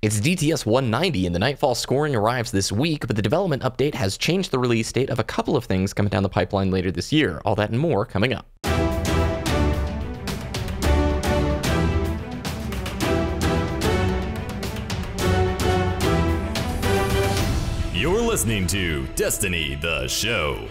It's DTS 190 and the Nightfall scoring arrives this week, but the development update has changed the release date of a couple of things coming down the pipeline later this year. All that and more coming up. You're listening to Destiny, the show.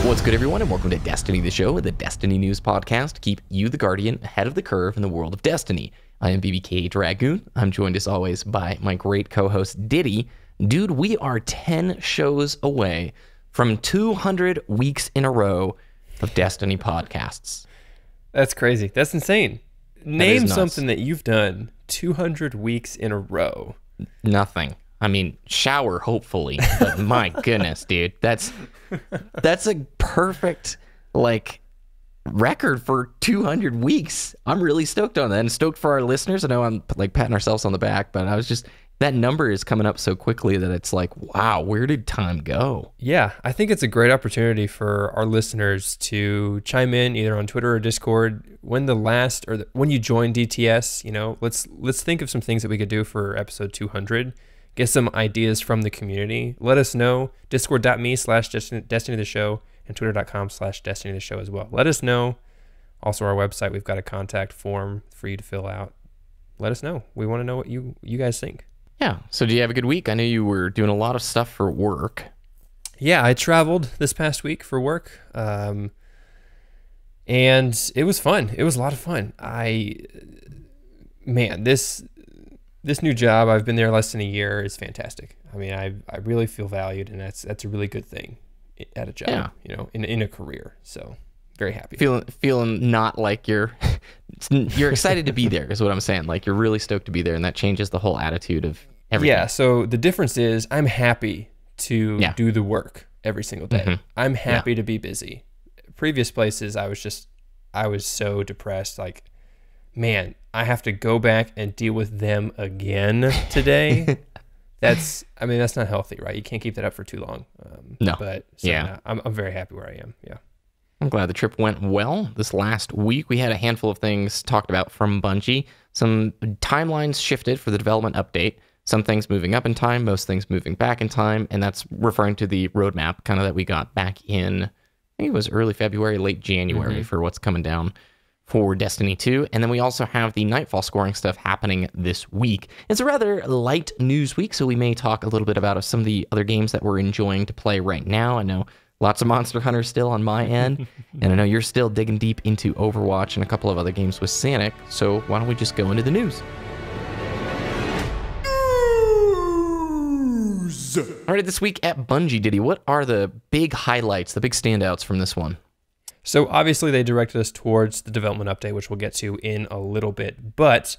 What's good, everyone, and welcome to Destiny, the show, the Destiny News podcast to keep you, the Guardian, ahead of the curve in the world of Destiny. I am BBKDRAGOON. I'm joined, as always, by my great co-host, Ditty. Dude, we are 10 shows away from 200 weeks in a row of Destiny podcasts. That's crazy. That's insane. Name something that you've done 200 weeks in a row. Nothing. I mean, shower, hopefully, but my goodness, dude, that's a perfect, record for 200 weeks. I'm really stoked on that, and stoked for our listeners. I know I'm, patting ourselves on the back, but that number is coming up so quickly that it's like, wow, where did time go? Yeah, I think it's a great opportunity for our listeners to chime in either on Twitter or Discord when when you join DTS. Let's think of some things that we could do for episode 200. Get some ideas from the community. Let us know. Discord.me/Destiny the show and Twitter.com/Destiny the show as well. Let us know. Also, our website, we've got a contact form for you to fill out. Let us know. We want to know what you guys think. Yeah. So, do you have a good week? I know you were doing a lot of stuff for work. Yeah, I traveled this past week for work, and it was fun. It was a lot of fun. This new job, I've been there less than a year, is fantastic. I mean, I really feel valued, and that's a really good thing at a job, in a career. So, very happy. Feeling not like you're excited to be there is what I'm saying. Like, you're really stoked to be there, and that changes the whole attitude of everything. Yeah, so the difference is I'm happy to do the work every single day. Mm-hmm. I'm happy to be busy. Previous places, I was so depressed, man, I have to go back and deal with them again today. That's not healthy, right? You can't keep that up for too long. No. But I'm very happy where I am. Yeah. I'm glad the trip went well. This last week, we had a handful of things talked about from Bungie. Some timelines shifted for the development update. Some things moving up in time, most things moving back in time. And that's referring to the roadmap kind of that we got back in, I think it was early February, late January for what's coming down for Destiny 2. And then we also have the Nightfall scoring stuff happening this week. It's a rather light news week, so we may talk a little bit about some of the other games that we're enjoying to play right now. I know lots of Monster Hunter still on my end, and I know you're still digging deep into Overwatch and a couple of other games with Sanic, so why don't we just go into the news? All right, this week at Bungie, Ditty, what are the big highlights, the big standouts from this one? So obviously they directed us towards the development update, which we'll get to in a little bit. But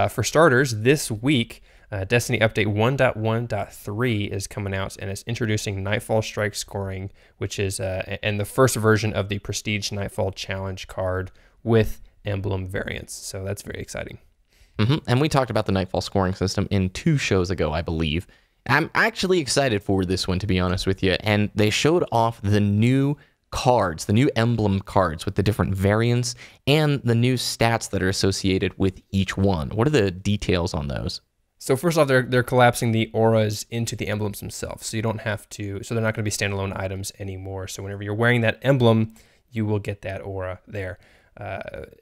for starters, this week, Destiny Update 1.1.3 is coming out, and it's introducing Nightfall Strike scoring, which is and the first version of the Prestige Nightfall Challenge card with Emblem variants. So that's very exciting. And we talked about the Nightfall scoring system in 2 shows ago, I believe. I'm actually excited for this one, to be honest with you. And they showed off the new cards, the new Emblem cards with the different variants and the new stats that are associated with each one. What are the details on those? So first off, they're collapsing the auras into the emblems themselves. So you don't have to, so they're not going to be standalone items anymore. So whenever you're wearing that emblem, you will get that aura there.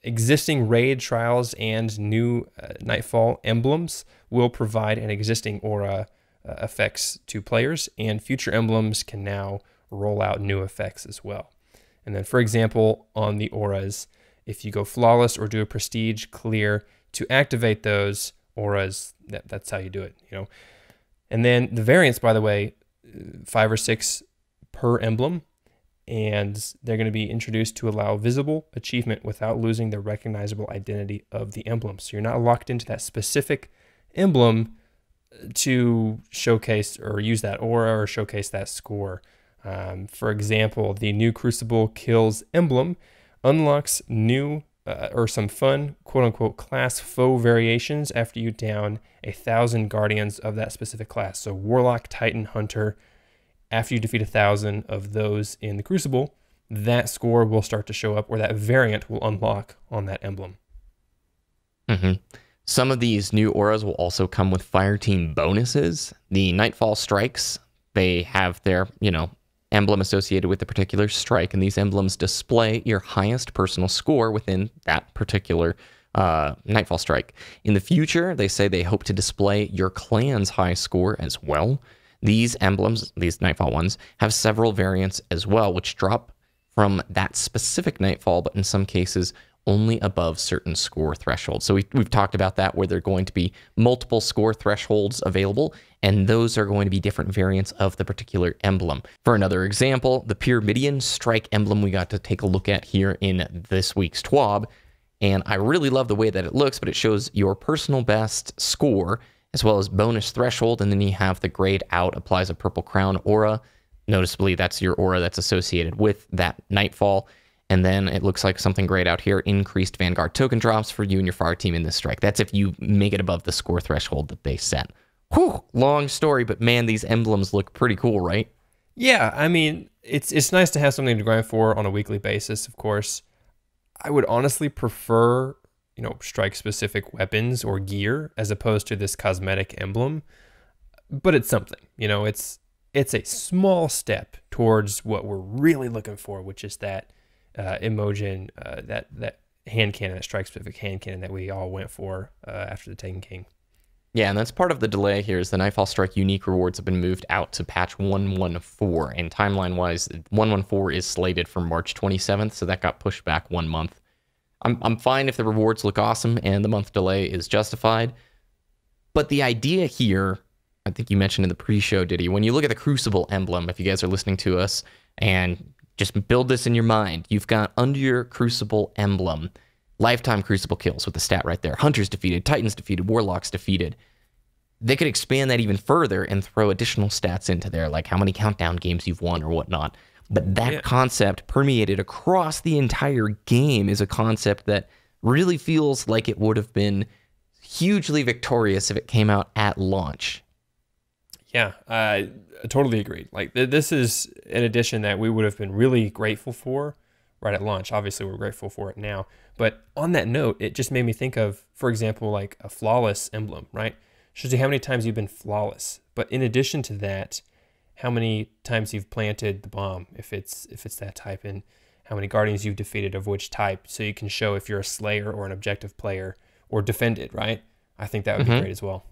Existing raid trials and new Nightfall emblems will provide an existing aura effects to players, and future emblems can now roll out new effects as well. And then, for example, on the auras, if you go flawless or do a prestige clear to activate those auras, that's how you do it, And then the variants, by the way, 5 or 6 per emblem, and they're going to be introduced to allow visible achievement without losing the recognizable identity of the emblem. So you're not locked into that specific emblem to showcase or use that aura or showcase that score. For example, the new Crucible Kills emblem unlocks new or some fun quote-unquote class foe variations after you down 1,000 guardians of that specific class. So Warlock, Titan, Hunter, after you defeat 1,000 of those in the Crucible, that score will start to show up, or that variant will unlock on that emblem. Mm-hmm. Some of these new auras will also come with fire team bonuses. The Nightfall strikes, they have their, emblem associated with the particular strike, and these emblems display your highest personal score within that particular Nightfall strike. In the future, they say they hope to display your clan's high score as well. These emblems, these Nightfall ones, have several variants as well, which drop from that specific Nightfall, but in some cases only above certain score thresholds. So we've talked about that, where there are going to be multiple score thresholds available, and those are going to be different variants of the particular emblem. For another example, the Pyramidion Strike emblem we got to take a look at here in this week's TWAB, and I really love the way that it looks, but it shows your personal best score as well as bonus threshold, and then you have the grayed out applies a purple crown aura. Noticeably, that's your aura that's associated with that Nightfall. And then it looks like something great out here, increased Vanguard token drops for you and your fire team in this strike. That's if you make it above the score threshold that they set. Whew, long story, but man, these emblems look pretty cool, right? Yeah, I mean, it's nice to have something to grind for on a weekly basis, of course. I would honestly prefer, strike-specific weapons or gear as opposed to this cosmetic emblem. But it's something, it's a small step towards what we're really looking for, which is that Imogen, that hand cannon, that strike-specific hand cannon that we all went for after the Taken King. Yeah, and that's part of the delay here is the Nightfall Strike unique rewards have been moved out to patch 114, and timeline-wise, 114 is slated for March 27th, so that got pushed back 1 month. I'm fine if the rewards look awesome and the month delay is justified, but the idea here, I think you mentioned in the pre-show, Ditty, when you look at the Crucible emblem, if you guys are listening to us, and just build this in your mind, you've got under your Crucible emblem, lifetime Crucible kills with the stat right there. Hunters defeated, Titans defeated, Warlocks defeated. They could expand that even further and throw additional stats into there, like how many countdown games you've won or whatnot. But that concept permeated across the entire game is a concept that really feels like it would have been hugely victorious if it came out at launch. Yeah, I totally agree. Like, this is an addition that we would have been really grateful for right at launch. Obviously, we're grateful for it now. But on that note, it just made me think of, for example, like a flawless emblem, right? Shows you how many times you've been flawless. But in addition to that, how many times you've planted the bomb, if it's that type, and how many guardians you've defeated of which type, so you can show if you're a slayer or an objective player or defended, right? I think that would be great as well.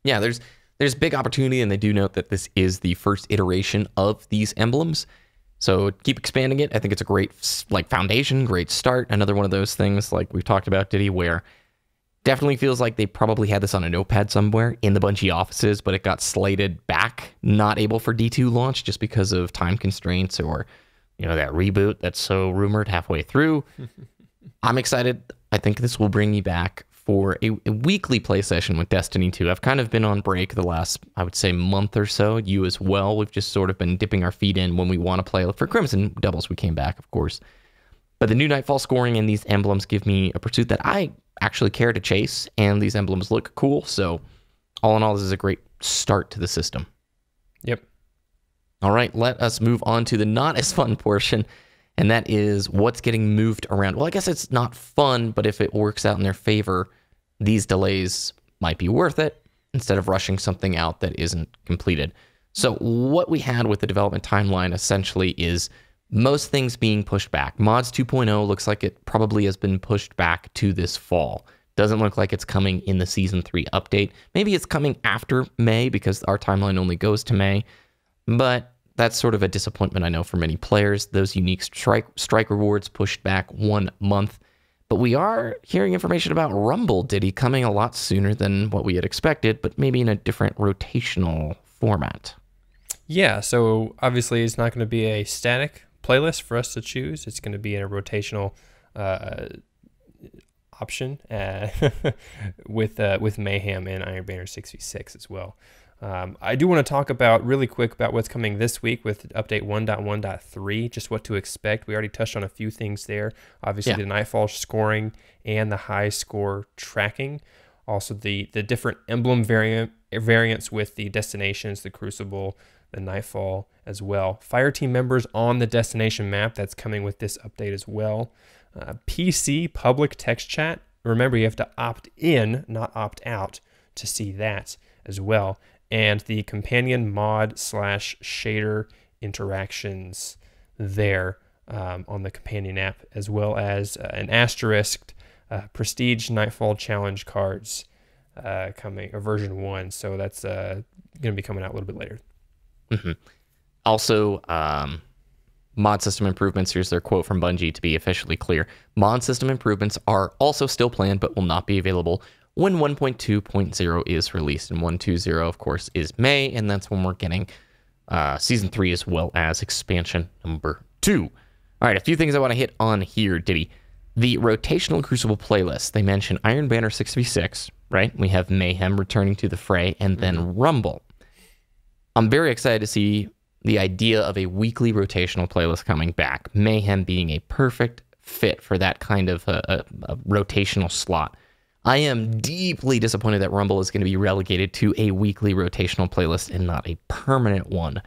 Yeah, there's big opportunity, and they do note that this is the first iteration of these emblems. So keep expanding it. I think it's a great foundation, great start. Another one of those things like we've talked about, Ditty, where definitely feels like they probably had this on a notepad somewhere in the Bungie offices, but it got slated back, not able for D2 launch just because of time constraints or, that reboot that's so rumored halfway through. I'm excited. I think this will bring me back for a weekly play session with Destiny 2. I've kind of been on break the last, I would say, month or so. You as well. We've just sort of been dipping our feet in when we want to play. For Crimson Doubles, we came back, of course. But the new Nightfall scoring and these emblems give me a pursuit that I actually care to chase, and these emblems look cool. So all in all, this is a great start to the system. Yep. All right, let us move on to the not as fun portion, and that is what's getting moved around. Well, I guess it's not fun, but if it works out in their favor, these delays might be worth it instead of rushing something out that isn't completed. So what we had with the development timeline essentially is most things being pushed back. Mods 2.0 looks like it probably has been pushed back to this fall. Doesn't look like it's coming in the Season 3 update. Maybe it's coming after May because our timeline only goes to May. But that's sort of a disappointment, I know, for many players. Those unique strike rewards pushed back 1 month. But we are hearing information about Rumble, Ditty, coming a lot sooner than what we had expected, but maybe in a different rotational format. Yeah, so obviously it's not going to be a static playlist for us to choose. It's going to be in a rotational option with Mayhem and Iron Banner 6v6 as well. I do want to talk really quick about what's coming this week with update 1.1.3, just what to expect. We already touched on a few things there. Obviously, the Nightfall scoring and the high score tracking. Also, the different emblem variants with the destinations, the Crucible, the Nightfall as well. Fireteam members on the destination map, that's coming with this update as well. PC public text chat. Remember, you have to opt in, not opt out, to see that as well. And the companion mod / shader interactions there on the companion app, as well as an asterisked Prestige Nightfall Challenge cards coming, or version 1. So that's going to be coming out a little bit later. Mm-hmm. Also, mod system improvements. Here's their quote from Bungie to be officially clear. Mod system improvements are also still planned, but will not be available when 1.2.0 is released. And 1.2.0, of course, is May, and that's when we're getting Season 3 as well as expansion number 2. All right, a few things I want to hit on here, Ditty. The Rotational Crucible playlist. They mention Iron Banner 6v6, right? We have Mayhem returning to the fray, and then Rumble. I'm very excited to see the idea of a weekly rotational playlist coming back. Mayhem being a perfect fit for that kind of a rotational slot. I am deeply disappointed that Rumble is going to be relegated to a weekly rotational playlist and not a permanent one.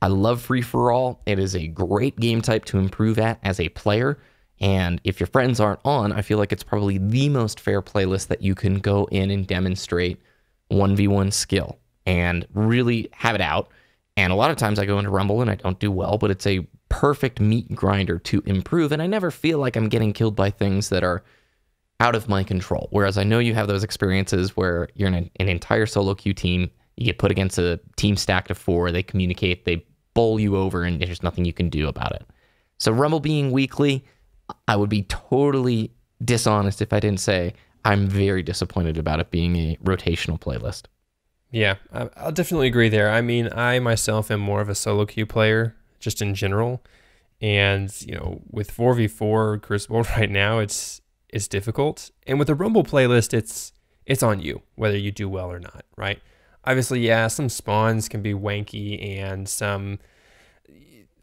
I love free-for-all. It is a great game type to improve at as a player. And if your friends aren't on, I feel like it's probably the most fair playlist that you can go in and demonstrate 1v1 skill and really have it out. And a lot of times I go into Rumble and I don't do well, but it's a perfect meat grinder to improve. And I never feel like I'm getting killed by things that are out of my control. Whereas I know you have those experiences where you're in an entire solo queue team, you get put against a team stacked of 4, they communicate, they bowl you over, and there's nothing you can do about it. So Rumble being weekly, I would be totally dishonest if I didn't say I'm very disappointed about it being a rotational playlist. Yeah, I'll definitely agree there. I mean, I myself am more of a solo queue player, just in general. And, with 4v4 Crucible right now, it's difficult. And with the Rumble playlist, it's on you, whether you do well or not, right? Obviously, yeah, some spawns can be wanky and some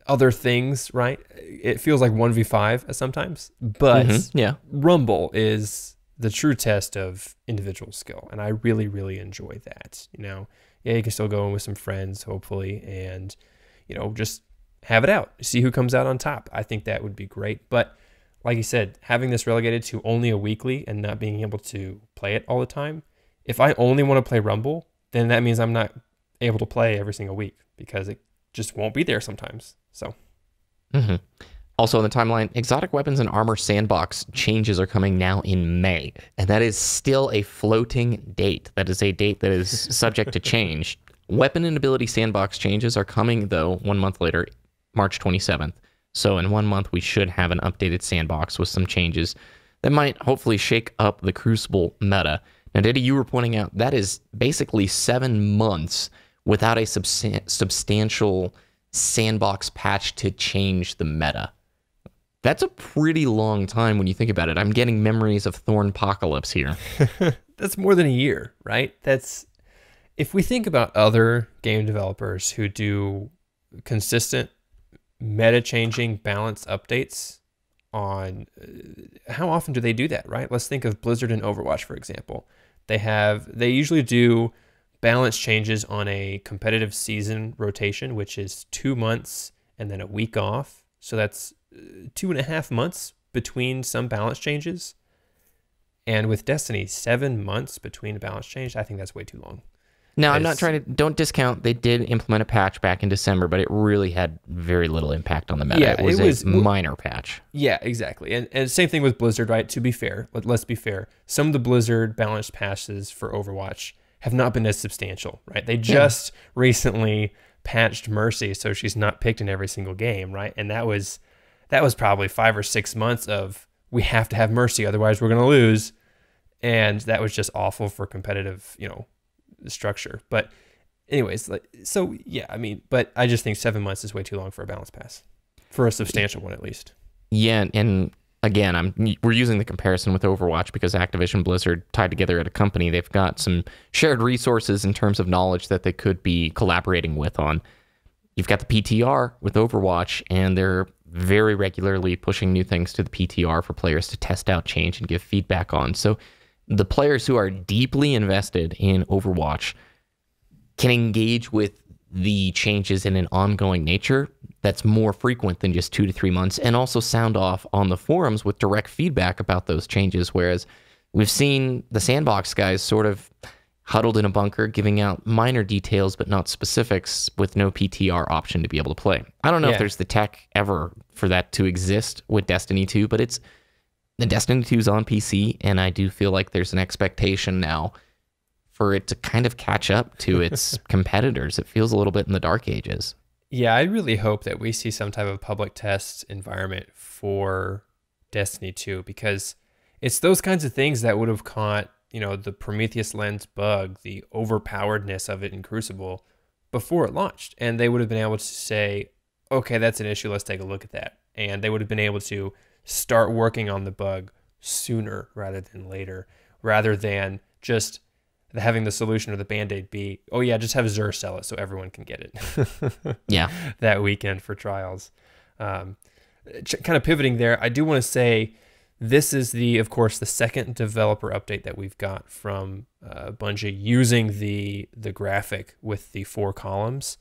other things, right? It feels like 1v5 sometimes, but yeah. Rumble is the true test of individual skill, and I really, really enjoy that. Yeah, you can still go in with some friends, hopefully, and just have it out, see who comes out on top. I think that would be great. But like you said, having this relegated to only a weekly and not being able to play it all the time, if I only want to play Rumble, then that means I'm not able to play every single week because it just won't be there sometimes. So. Also on the timeline, exotic weapons and armor sandbox changes are coming now in May, and that is still a floating date. That is a date that is subject to change. Weapon and ability sandbox changes are coming, though, 1 month later, March 27th. So in 1 month, we should have an updated sandbox with some changes that might hopefully shake up the Crucible meta. Now, Ditty, you were pointing out that is basically 7 months without a substantial sandbox patch to change the meta. That's a pretty long time when you think about it. I'm getting memories of Thornpocalypse here. That's more than a year, right? If we think about other game developers who do consistent meta-changing balance updates on how often do they do that, right? Let's think of Blizzard and Overwatch, for example. They usually do balance changes on a competitive season rotation, which is 2 months and then a week off. So that's 2.5 months between some balance changes. And with Destiny, 7 months between a balance change, I think that's way too long. Now, I'm not don't discount, they did implement a patch back in December, but it really had very little impact on the meta. Yeah, it was a minor patch. Yeah, exactly. And same thing with Blizzard, right? To be fair, let's be fair. Some of the Blizzard balanced patches for Overwatch have not been as substantial, right? They just recently patched Mercy, so she's not picked in every single game, right? And that was probably 5 or 6 months of, we have to have Mercy, otherwise we're going to lose. And that was just awful for competitive, structure. But anyways, but I just think 7 months is way too long for a balance pass, for a substantial one at least. Yeah, and again, we're using the comparison with Overwatch because Activision Blizzard tied together at a company. They've got some shared resources in terms of knowledge that they could be collaborating with on. You've got the PTR with Overwatch, and they're very regularly pushing new things to the PTR for players to test out, change, and give feedback on. So the players who are deeply invested in Overwatch can engage with the changes in an ongoing nature that's more frequent than just 2 to 3 months, and also sound off on the forums with direct feedback about those changes. Whereas we've seen the sandbox guys sort of huddled in a bunker, giving out minor details but not specifics, with no PTR option to be able to play. I don't know if there's the tech ever for that to exist with Destiny 2, but the Destiny 2 is on PC, and I do feel like there's an expectation now for it to kind of catch up to its competitors. It feels a little bit in the dark ages. Yeah, I really hope that we see some type of public test environment for Destiny 2, because it's those kinds of things that would have caught, the Prometheus lens bug, the overpoweredness of it in Crucible before it launched. And they would have been able to say, okay, that's an issue, let's take a look at that. And they would have been able to start working on the bug sooner rather than later, rather than just having the solution or the Band-Aid be, oh yeah, just have Xur sell it so everyone can get it. Yeah. That weekend for trials. Kind of pivoting there, I do want to say this is of course, the second developer update that we've got from Bungie using the graphic with the 4 columns.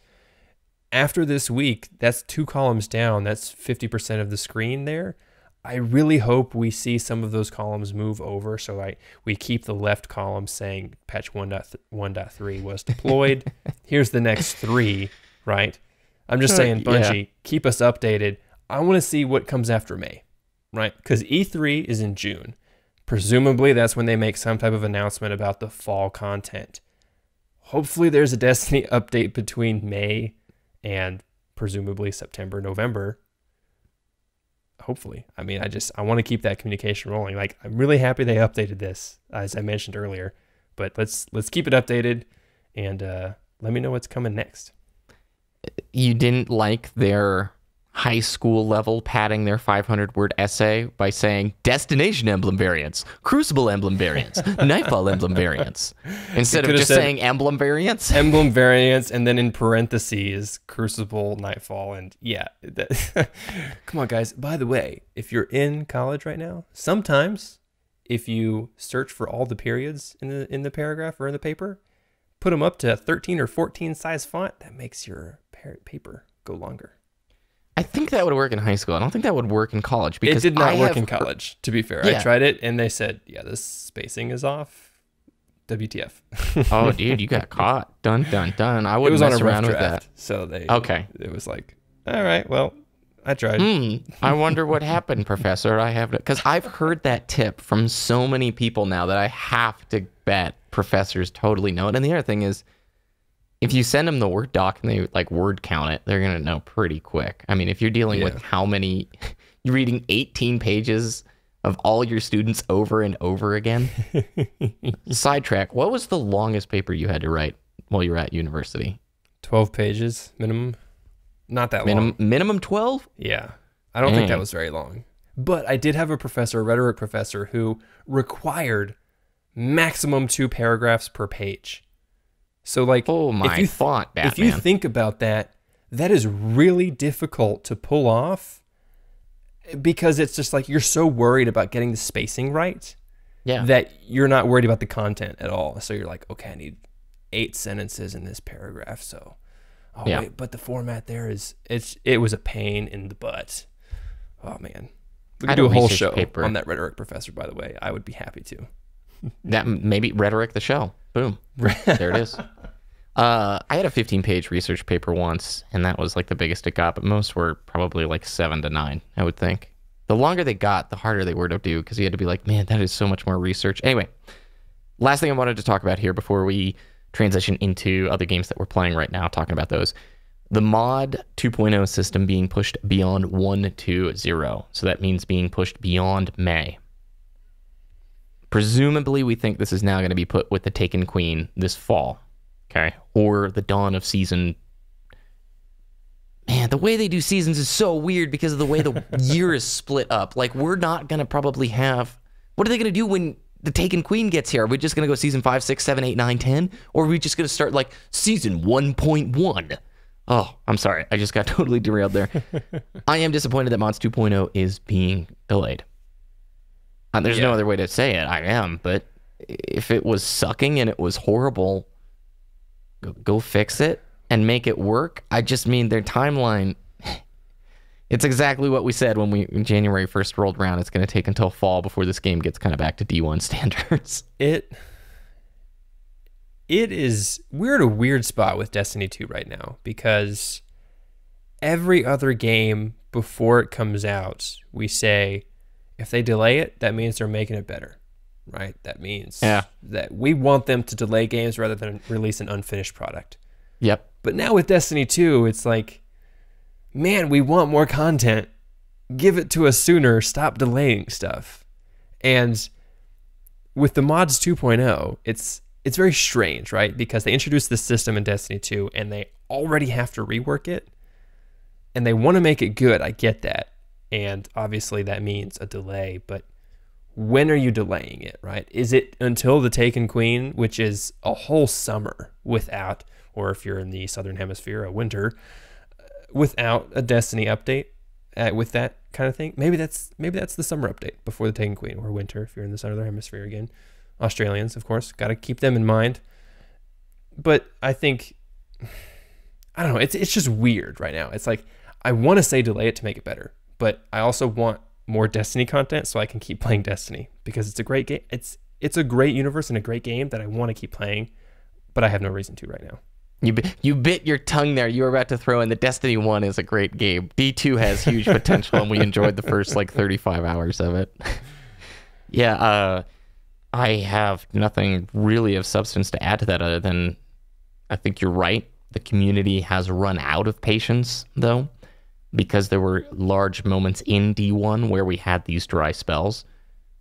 After this week, that's 2 columns down. That's 50% of the screen there. I really hope we see some of those columns move over, so we keep the left column saying patch 1.1.3 was deployed. Here's the next 3, right? I'm just saying, Bungie, keep us updated. I want to see what comes after May, right? Because E3 is in June. Presumably, that's when they make some type of announcement about the fall content. Hopefully, there's a Destiny update between May and presumably September, November. Hopefully. I mean, I want to keep that communication rolling. Like, I'm really happy they updated this, as I mentioned earlier, but let's keep it updated, and let me know what's coming next. You didn't like their high school level padding their 500-word essay by saying Destination Emblem variants, Crucible Emblem variants, Nightfall Emblem variants, instead of just saying Emblem variants? Emblem variants, and then in parentheses, Crucible, Nightfall, and yeah. Come on, guys. By the way, if you're in college right now, sometimes if you search for all the periods in the paragraph or in the paper, put them up to 13 or 14 size font, that makes your paper go longer. I think that would work in high school. I don't think that would work in college. Because it did not work in college, to be fair. Yeah. I tried it, and they said, yeah, this spacing is off. WTF. Oh, dude, you got caught. Dun, dun, dun. I wouldn't mess around with that. So it was like, all right, well, I tried. I wonder what happened, Professor. Because I've heard that tip from so many people now that I have to bet professors totally know it. And the other thing is, if you send them the Word doc and they word count it, they're going to know pretty quick. I mean, if you're dealing with how many, you're reading 18 pages of all your students over and over again. Sidetrack, what was the longest paper you had to write while you were at university? 12 pages minimum. Not that long. Minimum 12? Yeah. I don't think that was very long. But I did have a rhetoric professor, who required maximum 2 paragraphs per page. So if you think about that, that is really difficult to pull off, because it's just like you're so worried about getting the spacing right that you're not worried about the content at all. So you're like, okay, I need 8 sentences in this paragraph. So, wait, but the format there it was a pain in the butt. Oh man, we could do a whole show on that rhetoric professor, by the way. I would be happy to. That maybe rhetoric the show. Boom. There it is. I had a 15-page research paper once, and that was the biggest it got, but most were probably 7 to 9, I would think. The longer they got, the harder they were to do, because you had to be like, man, that is so much more research. Anyway, last thing I wanted to talk about here before we transition into other games that we're playing right now, talking about those. The mod 2.0 system being pushed beyond 1.2.0. So that means being pushed beyond May. Presumably, we think this is now going to be put with the Taken Queen this fall, okay? Or the dawn of season. Man, the way they do seasons is so weird because of the way the year is split up. We're not going to probably have... What are they going to do when the Taken Queen gets here? Are we just going to go season 5, 6, 7, 8, 9, 10? Or are we just going to start, season 1.1? Oh, I'm sorry. I just got totally derailed there. I am disappointed that Mods 2.0 is being delayed. There's no other way to say it. I am, but if it was sucking and it was horrible, go fix it and make it work. I just mean their timeline. It's exactly what we said when January 1st rolled around. It's going to take until fall before this game gets kind of back to D1 standards. It is, we're at a weird spot with Destiny 2 right now, because every other game before it comes out, we say, if they delay it, that means they're making it better, right? That means that we want them to delay games rather than release an unfinished product. Yep. But now with Destiny 2, it's like, man, we want more content. Give it to us sooner. Stop delaying stuff. And with the mods 2.0, it's very strange, right? Because they introduced this system in Destiny 2 and they already have to rework it. And they want to make it good. I get that. And obviously that means a delay. But when are you delaying it, right? Is it until the Taken Queen, which is a whole summer without, or if you're in the Southern Hemisphere, a winter, without a Destiny update with that kind of thing? Maybe that's the summer update before the Taken Queen, or winter if you're in the Southern Hemisphere again. Australians, of course, got to keep them in mind. But I think, I don't know, it's just weird right now. It's like, I want to say delay it to make it better, but I also want more Destiny content so I can keep playing Destiny, because it's a great game. It's a great universe and a great game that I want to keep playing, but I have no reason to right now. You bit your tongue there. You were about to throw in the Destiny 1 is a great game. D2 has huge potential, and we enjoyed the first 35 hours of it. Yeah, I have nothing really of substance to add to that other than I think you're right. The community has run out of patience, though, because there were large moments in D1 where we had these dry spells,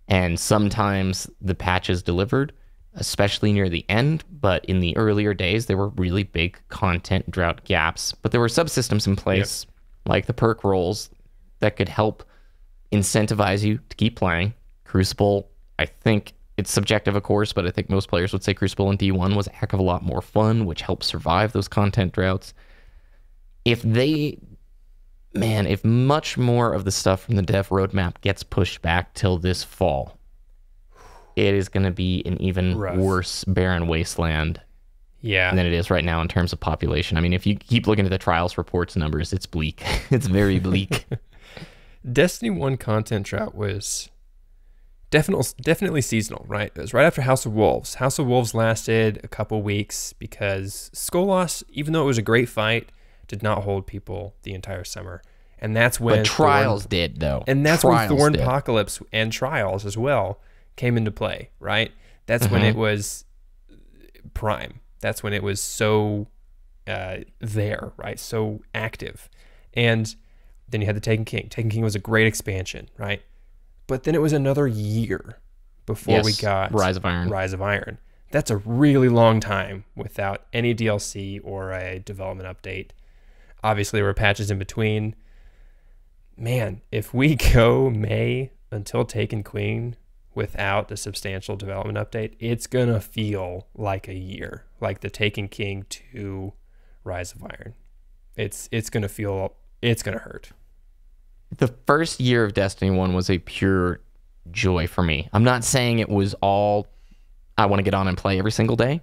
and sometimes the patches delivered, especially near the end, but in the earlier days, there were really big content drought gaps. But there were subsystems in place, like the perk rolls, that could help incentivize you to keep playing. Crucible, I think it's subjective, of course, but I think most players would say Crucible in D1 was a heck of a lot more fun, which helped survive those content droughts. If much more of the stuff from the dev roadmap gets pushed back till this fall, it is going to be an even worse barren wasteland than it is right now in terms of population. I mean, if you keep looking at the trials reports numbers, it's bleak. It's very bleak. Destiny 1 content drought was definitely seasonal, right? It was right after House of Wolves. House of Wolves lasted a couple weeks because Skolas, even though it was a great fight, did not hold people the entire summer. And that's when... But Trials did, though. And that's when Thorn Apocalypse and Trials as well came into play, right? That's when it was prime. That's when it was so there, right? So active. And then you had the Taken King. Taken King was a great expansion, right? But then it was another year before we got Rise of Iron. Rise of Iron. That's a really long time without any DLC or a development update. Obviously, there were patches in between. Man, if we go May until Taken Queen without a substantial development update, it's going to feel like a year, like the Taken King to Rise of Iron. It's going to hurt. The first year of Destiny 1 was a pure joy for me. I'm not saying it was all I want to get on and play every single day,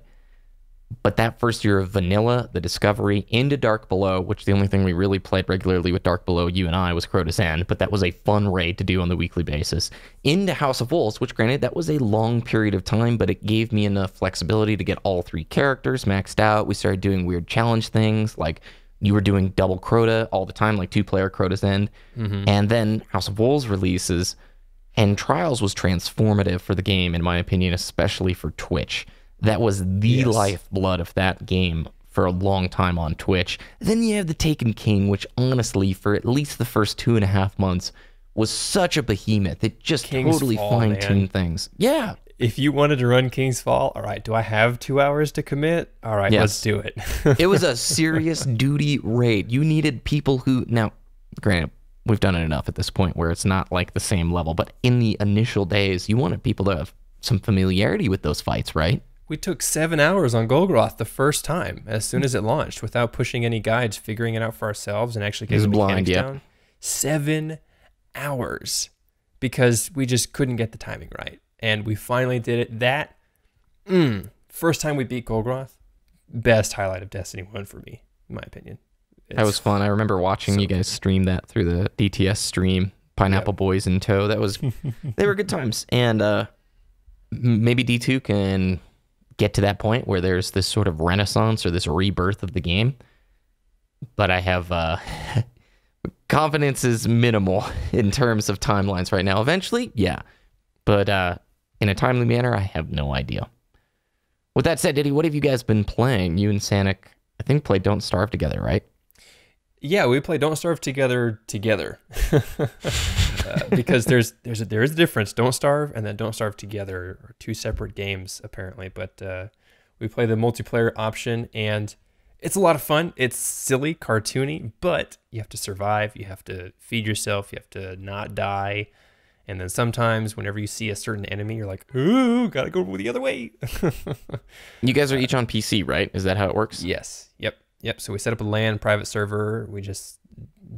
but that first year of vanilla, the discovery, into Dark Below, which the only thing we really played regularly with Dark Below, you and I, was Crota's End, but that was a fun raid to do on the weekly basis. Into House of Wolves, which granted, that was a long period of time, but it gave me enough flexibility to get all 3 characters maxed out. We started doing weird challenge things, like you were doing double Crota all the time, like 2-player Crota's End. And then House of Wolves releases, and Trials was transformative for the game, in my opinion, especially for Twitch. That was the lifeblood of that game for a long time on Twitch. Then you have the Taken King, which honestly, for at least the first 2.5 months, was such a behemoth. It just totally fine-tuned things. Yeah. If you wanted to run King's Fall, all right, do I have 2 hours to commit? All right, let's do it. It was a serious duty raid. You needed people who, now, granted, we've done it enough at this point where it's not like the same level, but in the initial days, you wanted people to have some familiarity with those fights, right? We took 7 hours on Golgoroth the first time, as soon as it launched, without pushing any guides, figuring it out for ourselves, and actually getting the mechanics down. 7 hours, because we just couldn't get the timing right. And we finally did it. That, first time we beat Golgoroth, best highlight of Destiny 1 for me. in my opinion. That was fun. I remember watching you guys stream that through the DTS stream, Pineapple Boys in tow. They were good times. And maybe D2 can get to that point where there's this sort of renaissance or this rebirth of the game. But I have confidence is minimal in terms of timelines right now. Eventually, yeah. But in a timely manner, I have no idea. With that said, Ditty, what have you guys been playing? You and Sanic, I think, played Don't Starve together, right? Yeah, we play Don't Starve together, because there is a difference. Don't Starve and then Don't Starve together are two separate games apparently. But we play the multiplayer option, and it's a lot of fun. It's silly, cartoony, but you have to survive. You have to feed yourself. You have to not die. And then sometimes, whenever you see a certain enemy, you're like, "Ooh, gotta go the other way." You guys are each on PC, right? Is that how it works? Yes. Yep. So we set up a LAN private server. We just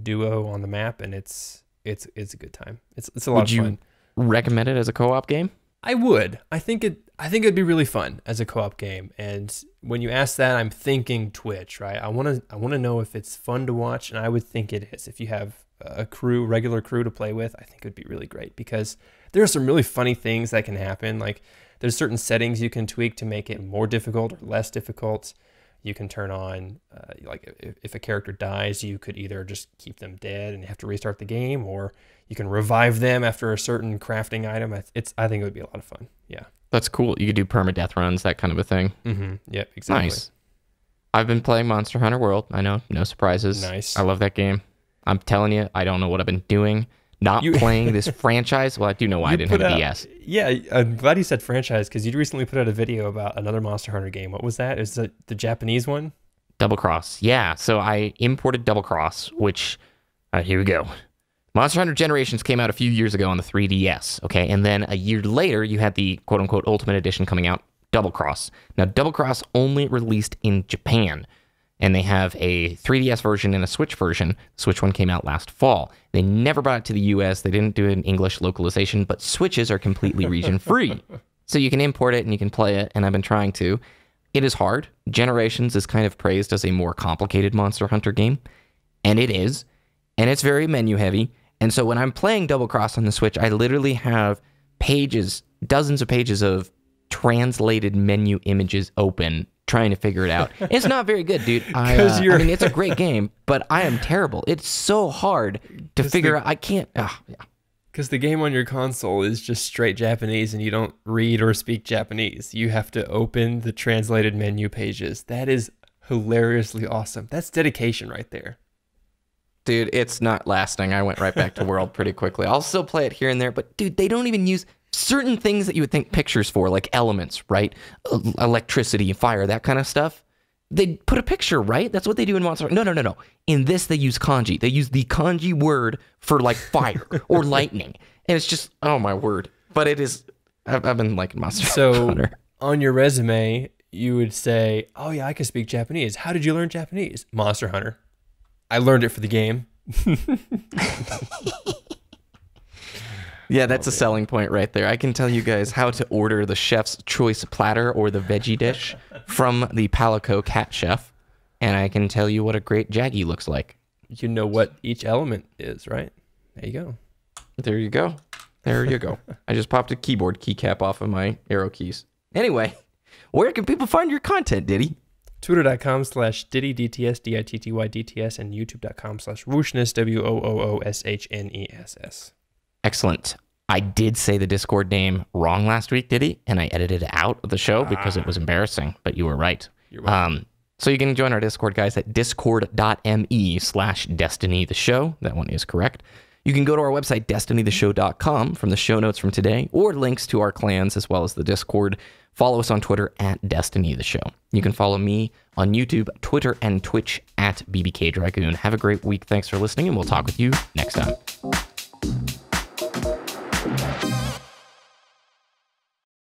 duo on the map, and it's a good time. It's a lot of fun. Would you recommend it as a co-op game? I would. I think it'd be really fun as a co-op game. And when you ask that, I'm thinking Twitch, right? I want to know if it's fun to watch, and I would think it is. If you have a regular crew to play with, I think it would be really great, because there are some really funny things that can happen. Like, there's certain settings you can tweak to make it more difficult or less difficult. You can turn on, like if a character dies, you could either just keep them dead and have to restart the game, or you can revive them after a certain crafting item. I think it would be a lot of fun. Yeah. That's cool. You could do permadeath runs, that kind of a thing. Mm-hmm. Yep, exactly. Nice. I've been playing Monster Hunter World. I know, no surprises. Nice. I love that game. I'm telling you, I don't know what I've been doing. Not playing this franchise. Well, I do know why I didn't have a DS. Yeah, I'm glad you said franchise, because you recently put out a video about another Monster Hunter game. What was that? Is it the Japanese one? Double Cross. Yeah, so I imported Double Cross, which, here we go. Monster Hunter Generations came out a few years ago on the 3DS, okay? And then a year later, you had the quote-unquote Ultimate Edition coming out, Double Cross. Now, Double Cross only released in Japan, and they have a 3DS version and a Switch version. The Switch one came out last fall. They never brought it to the US. They didn't do an English localization, but Switches are completely region-free. So you can import it and you can play it, and I've been trying to. It is hard. Generations is kind of praised as a more complicated Monster Hunter game, and it is. And it's very menu-heavy. And so when I'm playing Double Cross on the Switch, I literally have pages, dozens of pages of translated menu images open, trying to figure it out. It's not very good, dude. I mean, it's a great game, but I am terrible. It's so hard to figure out. I can't. Yeah. Because the game on your console is just straight Japanese, and you don't read or speak Japanese. You have to open the translated menu pages. That is hilariously awesome. That's dedication right there. Dude, it's not lasting. I went right back to World pretty quickly. I'll still play it here and there, but dude, they don't even use certain things that you would think pictures for, like elements, right? Electricity, fire, that kind of stuff. They put a picture, right? That's what they do in Monster Hunter. No. In this, they use kanji. They use the kanji word for like fire or lightning. And it's just, oh my word. But it is, I've been liking Monster Hunter. So on your resume, you would say, oh yeah, I can speak Japanese. How did you learn Japanese? Monster Hunter. I learned it for the game. Yeah, that's a selling point right there. I can tell you guys how to order the chef's choice platter or the veggie dish from the Palico Cat Chef, and I can tell you what a great Jaggy looks like. You know what each element is, right? There you go. There you go. There you go. I just popped a keyboard keycap off of my arrow keys. Anyway, where can people find your content, Ditty? Twitter.com/Ditty, DTS, DITTY, DTS, and YouTube.com/Wooshness, WOOOSHNESS. Excellent. I did say the Discord name wrong last week, Ditty, and I edited it out of the show because it was embarrassing, but you were right. You're welcome. So you can join our Discord, guys, at discord.me/Destiny the Show. That one is correct. You can go to our website, destinytheshow.com, from the show notes from today, or links to our clans as well as the Discord. Follow us on Twitter at Destiny the Show. You can follow me on YouTube, Twitter, and Twitch at BBKDRAGOON. Have a great week. Thanks for listening, and we'll talk with you next time.